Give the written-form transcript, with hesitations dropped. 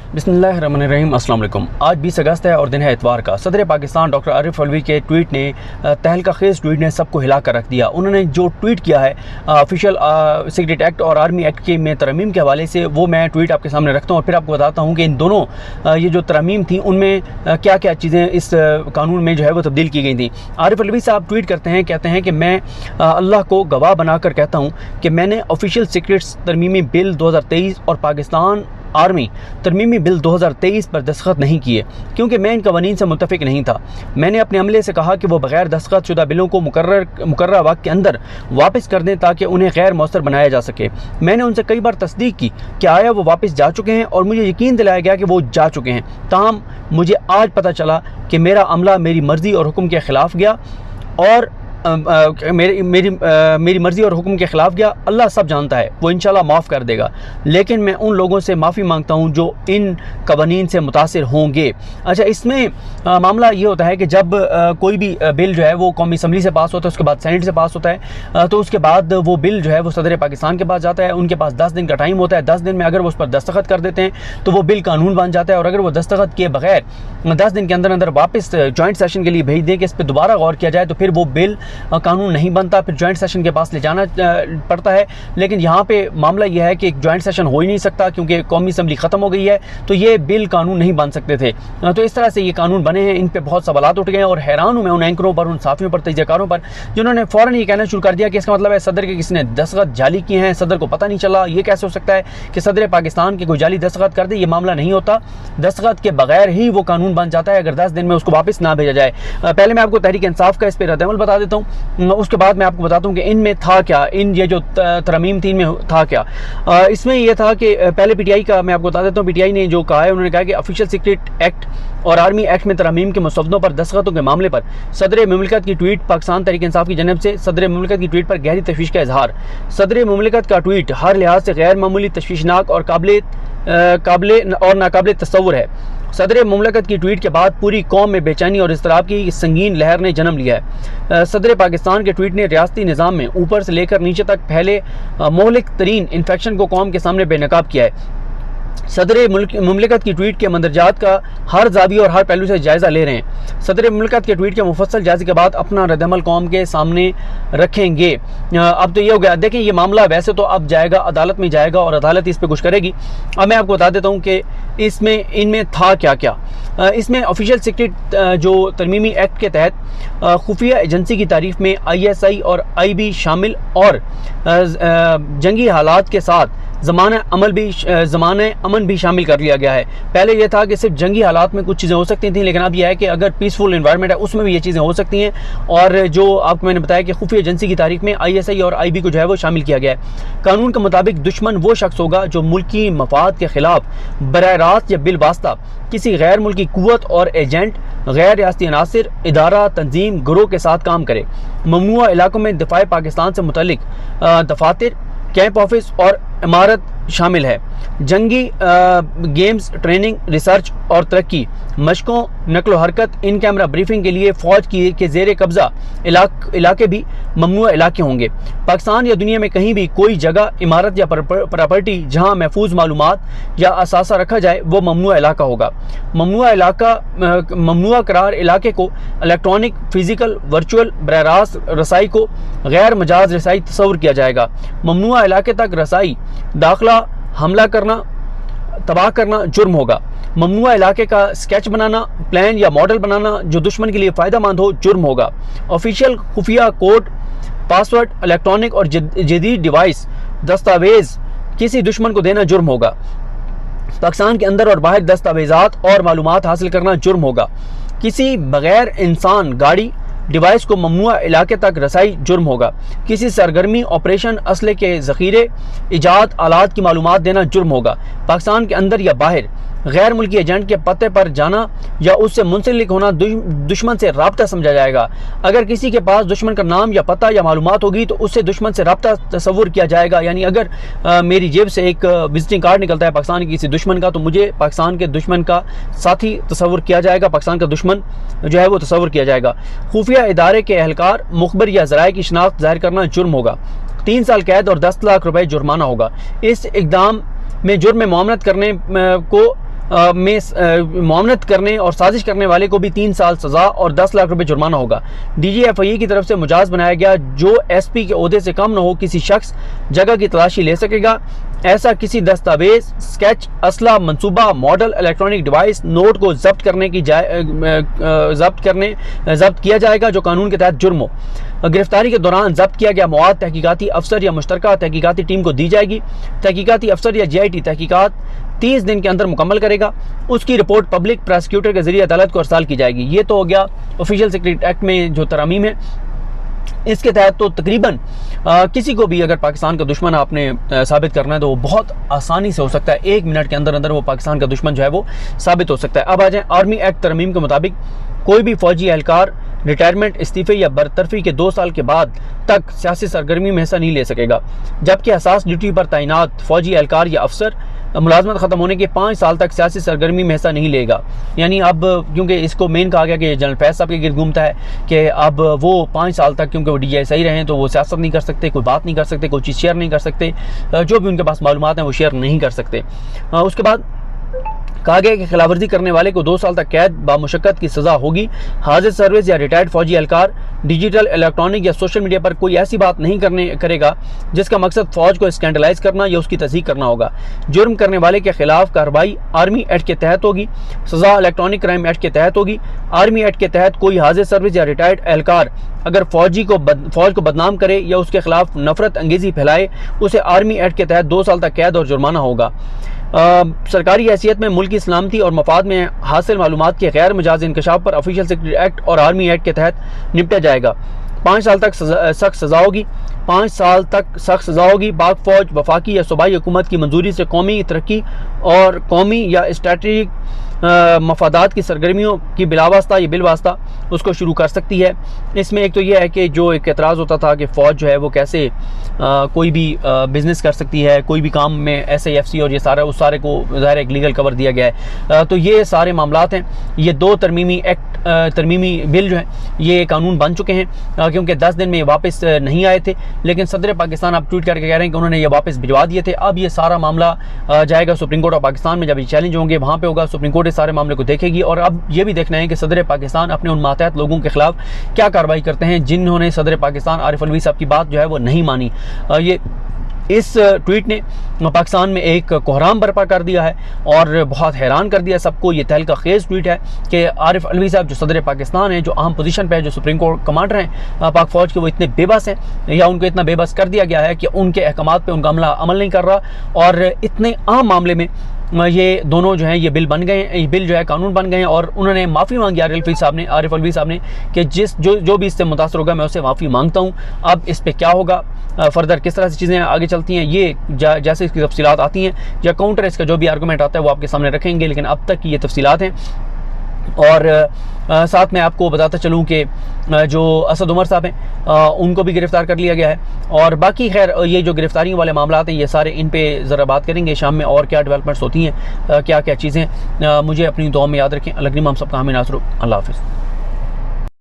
बिस्मिल्लाहिर्रहमानिर्रहीम। अस्सलाम वालेकुम। आज 20 अगस्त है और दिन है इतवार का। सदर पाकिस्तान डॉक्टर आरिफ अलवी के ट्वीट ने तहलका खेज़ ट्वीट ने सबको हिला कर रख दिया। उन्होंने जो ट्वीट किया है ऑफिशियल सीक्रेट एक्ट और आर्मी एक्ट के में तरमीम के हवाले से, वो मैं ट्वीट आपके सामने रखता हूँ और फिर आपको बताता हूँ कि इन दोनों ये जो तरमीम थी उनमें क्या क्या चीज़ें इस कानून में जो है वो तब्दील की गई थी। आरिफ अलवी साहब ट्वीट करते हैं, कहते हैं कि मैं अल्लाह को गवाह बनाकर कहता हूँ कि मैंने ऑफिशियल सीक्रेट्स तरमीमी बिल 2023 और पाकिस्तान आर्मी तरमीमी बिल 2023 पर दस्तखत नहीं किए क्योंकि मैं इन कवानीन से मुत्तफिक नहीं था। मैंने अपने अमले से कहा कि वो बगैर दस्तखत शुदा बिलों को मुकर्रर वक्त के अंदर वापस कर दें ताकि उन्हें गैर मौसर बनाया जा सके। मैंने उनसे कई बार तस्दीक की कि आया वो वापस जा चुके हैं और मुझे यकीन दिलाया गया कि वो जा चुके हैं। ताहम मुझे आज पता चला कि मेरा अमला मेरी मर्ज़ी और हुक्म के ख़िलाफ़ गया और मेरी मर्ज़ी और हुक्म के ख़िलाफ़ गया। अल्लाह सब जानता है, वो इंशाल्लाह माफ़ कर देगा। लेकिन मैं उन लोगों से माफ़ी मांगता हूँ जो इन कवानीन से मुतासिर होंगे। अच्छा, इसमें मामला ये होता है कि जब कोई भी बिल जो है वो कौमी असम्बली से पास होता है, उसके बाद सेनेट से पास होता है, तो उसके बाद वो बिल जो है वो सदर पाकिस्तान के पास जाता है। उनके पास 10 दिन का टाइम होता है। 10 दिन में अगर वो उस पर दस्तखत कर देते हैं तो वो बिल कानून बन जाता है। और अगर वो दस्तखत किए बगैर 10 दिन के अंदर अंदर वापस जॉइंट सेशन के लिए भेज दें कि इस पर दोबारा गौर किया जाए, तो फिर वो बिल कानून नहीं बनता, फिर जॉइंट सेशन के पास ले जाना पड़ता है। लेकिन यहाँ पे मामला यह है कि जॉइंट सेशन हो ही नहीं सकता क्योंकि कौमी असम्बली ख़त्म हो गई है, तो ये बिल कानून नहीं बन सकते थे। तो इस तरह से ये कानून बने हैं। इन पे बहुत सवालात उठ गए हैं और हैरान हूँ मैं उन एंकरों पर, उन साफियों पर, तजज़ियाकारों पर जिन्होंने फ़ौरन ये कहना शुरू कर दिया कि इसका मतलब है सदर के किसी ने दस्तखत जाली किए हैं, सदर को पता नहीं चला। ये कैसे हो सकता है कि सदर पाकिस्तान के कोई जाली दस्तखत कर दे? ये मामला नहीं होता। दस्तखत के बगैर ही वो कानून बन जाता है अगर 10 दिन में उसको वापस ना भेजा जाए। पहले मैं आपको तहरीक इंसाफ का इस पर रद्द-ए-अमल बता देता हूँ, उसके बाद मैं आपको बताता हूँ कि इनमें था क्या, इन ये जो तरमीम थी इनमें था क्या। इसमें यह था कि पहले पीटीआई का मैं आपको बता देता हूँ। पीटीआई ने जो कहा है, उन्होंने कहा कि ऑफिशियल सीक्रेट एक्ट और आर्मी एक्ट में तरमीम के मसौदों पर दस्तखतों के मामले पर सदर मुमलिकत की ट्वीट, पाकिस्तान तहरीक इंसाफ की जनब से सदर मुमलिकत की ट्वीट पर गहरी तशवीश का इजहार। सदर मुमलिकत का ट्वीट हर लिहाज से गैर मामूली, तशवीशनाक और नाकाबिल तस्वुर है। सदर मुमलिकत की ट्वीट के बाद पूरी कौम में बेचैनी और इज़्तिराब की संगीन लहर ने जन्म लिया है। सदर पाकिस्तान के ट्वीट ने रियासती निज़ाम में ऊपर से लेकर नीचे तक फैले मोहलिक तरीन इन्फेक्शन को कौम के सामने बेनकाब किया है। सदर मुमलिकत की ट्वीट के मंदरजात का हर जाविया और हर पहलू से जायज़ा ले रहे हैं। सदर मुमलिकत के ट्वीट के मुफस्सल जायज़े के बाद अपना रद्द-ए-अमल कौम के सामने रखेंगे। अब तो ये हो गया, देखें ये मामला वैसे तो अब जाएगा अदालत में जाएगा और अदालत इस पर कुछ करेगी। अब मैं आपको बता देता हूँ कि इनमें था क्या क्या। इसमें ऑफिशियल सीक्रेट जो तरमीमी एक्ट के तहत खुफिया एजेंसी की तारीफ में ISI और IB शामिल और जंगी हालात के साथ ज़माना अमन भी शामिल कर लिया गया है। पहले यह था कि सिर्फ जंगी हालात में कुछ चीज़ें हो सकती थी, लेकिन अब यह है कि अगर पीसफुल इन्वायरमेंट है उसमें भी ये चीज़ें हो सकती हैं। और जो आपको मैंने बताया कि खुफिया एजेंसी की तारीफ में ISI और IB को जो है वो शामिल किया गया है। कानून के मुताबिक दुश्मन वो शख्स होगा जो मुल्की मफाद के खिलाफ बराह रास्त या बिल वास्ता किसी गैर मुल्की कुव्वत और एजेंट, गैर रियासती अनासिर, इदारा, तंजीम, गिरोह के साथ काम करे। ममनुआ इलाकों में दिफाए पाकिस्तान से मुतल्लिक दफातर, कैंप ऑफिस और इमारत शामिल है। जंगी गेम्स, ट्रेनिंग, रिसर्च और तरक्की, मशकों, नकलो हरकत, इन कैमरा ब्रीफिंग के लिए फ़ौज के ज़ेर कब्ज़ा इलाके भी ममनुआ इलाके होंगे। पाकिस्तान या दुनिया में कहीं भी कोई जगह, इमारत या प्रॉपर्टी जहां महफूज मालूमात या असासा रखा जाए वो ममनुआ इलाका होगा। ममनुआ करार इलाके को इलेक्ट्रॉनिक, फिजिकल, वर्चुअल बराह रास्त रसाई को गैर मजाज रसाई तस्वुर किया जाएगा। ममनुआ इलाके तक रसाई, दाखिला, हमला करना, तबाह करना जुर्म होगा। ममनुआ इलाके का स्केच बनाना, प्लान या मॉडल बनाना जो दुश्मन के लिए फ़ायदा मंद हो जुर्म होगा। ऑफिशियल खुफिया कोड, पासवर्ड, इलेक्ट्रॉनिक और जदीद डिवाइस, दस्तावेज किसी दुश्मन को देना जुर्म होगा। पाकिस्तान के अंदर और बाहर दस्तावेजात और मालूमात हासिल करना जुर्म होगा। किसी बगैर इंसान, गाड़ी, डिवाइस को ममनुआ इलाके तक रसाई जुर्म होगा। किसी सरगर्मी, ऑपरेशन, असले के ज़ख़ीरे, इजाद, आलात की मालूमात देना जुर्म होगा। पाकिस्तान के अंदर या बाहर गैर मुल्की एजेंट के पते पर जाना या उससे मुंसलिक होना दुश्मन से राब्ता समझा जाएगा। अगर किसी के पास दुश्मन का नाम या पता या मालूमात होगी तो उससे दुश्मन से राब्ता तस्वुर किया जाएगा। यानी अगर मेरी जेब से एक विजिटिंग कार्ड निकलता है पाकिस्तान के किसी दुश्मन का, तो मुझे पाकिस्तान के दुश्मन का साथी तस्वुर किया जाएगा, पाकिस्तान का दुश्मन जो है वो तस्वुर किया जाएगा। खुफिया इदारे के एहलकार, मुखबिर या ज़राए की शनाख्त ज़ाहिर करना जुर्म होगा। 3 साल कैद और 10 लाख रुपए जुर्माना होगा। इस इक़दाम में जुर्म में मुआमलत करने को में मुआवनत करने और साजिश करने वाले को भी 3 साल सजा और 10 लाख रुपए जुर्माना होगा। DGFIA की तरफ से मुजाज बनाया गया जो SP के ओहदे से कम न हो किसी शख्स जगह की तलाशी ले सकेगा। ऐसा किसी दस्तावेज, स्केच, असला, मंसूबा, मॉडल, इलेक्ट्रॉनिक डिवाइस, नोट को जब्त किया जाएगा जो कानून के तहत जुर्म हो। गिरफ्तारी के दौरान जब्त किया गया मवाद तहकीकाती अफसर या मुश्तरका तहकीकाती टीम को दी जाएगी। तहकीकाती अफसर या GIT तहकीकात 30 दिन के अंदर मुकम्मल करेगा। उसकी रिपोर्ट पब्लिक प्रोसिक्यूटर के जरिए अदालत को अरसाल की जाएगी। ये तो हो गया ऑफिशियल सीक्रेट एक्ट में जो तरमीम है, इसके तहत तो तकरीबन किसी को भी अगर पाकिस्तान का दुश्मन आपने साबित करना है तो वो बहुत आसानी से हो सकता है। 1 मिनट के अंदर अंदर वो पाकिस्तान का दुश्मन जो है वो साबित हो सकता है। अब आ जाए आर्मी एक्ट तरमीम के मुताबिक कोई भी फौजी एहलकार रिटायरमेंट, इस्तीफे या बरतरफी के 2 साल के बाद तक सियासी सरगर्मी में हिस्सा नहीं ले सकेगा, जबकि हसास ड्यूटी पर तैनात फौजी एहलकार या अफसर मुलाजमत ख़त्म होने के 5 साल तक सियासी सरगर्मी में हिस्सा नहीं लेगा। यानी अब क्योंकि इसको मेन कहा गया कि जनरल फैज साहब के गिर्द घूमता है कि अब वो 5 साल तक क्योंकि वो DGI रहे हैं तो वो सियासत नहीं कर सकते, कोई बात नहीं कर सकते, कोई चीज़ शेयर नहीं कर सकते, जो भी उनके पास मालूमात हैं वो शेयर नहीं कर सकते। उसके बाद कहा गया कि खिलाफवर्जी करने वाले को 2 साल तक कैद बामुशक्कत की सज़ा होगी। हाजिर सर्विस या रिटायर्ड फौजी एहलकार डिजिटल, इलेक्ट्रॉनिक या सोशल मीडिया पर कोई ऐसी बात नहीं करेगा जिसका मकसद फौज को स्कैंडलाइज करना या उसकी तस्दीक करना होगा। जुर्म करने वाले के खिलाफ कार्रवाई आर्मी एक्ट के तहत होगी। सज़ा इलेक्ट्रॉनिक क्राइम एक्ट के तहत होगी। आर्मी एक्ट के तहत कोई हाजिर सर्विस या रिटायर्ड एहलकार अगर फौज को बदनाम करे या उसके खिलाफ नफरत अंगेजी फैलाए, उसे आर्मी एक्ट के तहत 2 साल तक कैद और जुर्माना होगा। सरकारी हैसियत में मुल्क की सलामती और मफाद में हासिल मालूमात के गैर मजाज इंकशाफ पर ऑफिशियल सीक्रेट एक्ट और आर्मी एक्ट के तहत निपटा जाएगा। 5 साल तक सख्त सज़ा होगी। 5 साल तक सख्त सज़ा होगी। पाक फौज वफाकी या सूबाई हुकूमत की मंजूरी से कौमी तरक्की और कौमी या स्ट्रेटजिक मफादात की सरगर्मियों की बिलावास्ता या बिलवास्ता उसको शुरू कर सकती है। इसमें एक तो यह है कि जो एक एतराज़ होता था कि फ़ौज जो है वो कैसे कोई भी बिज़नेस कर सकती है, कोई भी काम में SAFC और ये सारा उस सारे को ज़ाहिर एक लीगल कवर दिया गया है। तो ये सारे मामलात हैं। ये 2 तरमीमी बिल जो हैं ये कानून बन चुके हैं क्योंकि 10 दिन में वापस नहीं आए थे, लेकिन सदर पाकिस्तान अब ट्वीट करके कह रहे हैं कि उन्होंने ये वापस भिजवा दिए थे। अब ये सारा मामला जाएगा सुप्रीम कोर्ट ऑफ पाकिस्तान में। जब ये चैलेंज होंगे वहाँ पे होगा, सुप्रीम कोर्ट इस सारे मामले को देखेगी और अब ये भी देखना है कि सदर पाकिस्तान अपने उन मातहत लोगों के खिलाफ क्या कार्रवाई करते हैं जिन्होंने सदर पाकिस्तान आरिफ अलवी साहब की बात जो है वो नहीं मानी। ये इस ट्वीट ने पाकिस्तान में एक कोहराम बर्पा कर दिया है और बहुत हैरान कर दिया सबको। ये तहलका खेज ट्वीट है कि आरिफ अलवी साहब जो सदर पाकिस्तान है, जो अहम पोजीशन पे है, जो सुप्रीम कोर्ट कमांडर हैं पाक फौज के, वो इतने बेबस हैं या उनको इतना बेबस कर दिया गया है कि उनके अहकामात पे उनका अमल नहीं कर रहा। और इतने अहम मामले में ये दोनों जो हैं ये बिल बन गए हैं, ये बिल जो है कानून बन गए हैं और उन्होंने माफ़ी मांगी आरिफ अलवी साहब ने कि जो भी इससे मुतासर होगा मैं उससे माफ़ी मांगता हूँ। अब इस पर क्या होगा, फर्दर किस तरह से चीज़ें आगे चलती हैं, ये जैसे इसकी तफसीलात आती हैं या काउंटर इसका जो भी आर्गूमेंट आता है वो आपके सामने रखेंगे, लेकिन अब तक की ये तफसीलात हैं। और साथ में आपको बताता चलूँ कि जो असद उमर साहब हैं उनको भी गिरफ़्तार कर लिया गया है। और बाकी खैर ये जो गिरफ़्तारियों वाले मामला हैं ये सारे इन पे ज़रा बात करेंगे शाम में, और क्या डेवलपमेंट्स होती हैं, क्या क्या चीज़ें। मुझे अपनी दुआ में याद रखें। अलग हम सबका हमें नासर। अल्लाह हाफ़िज़।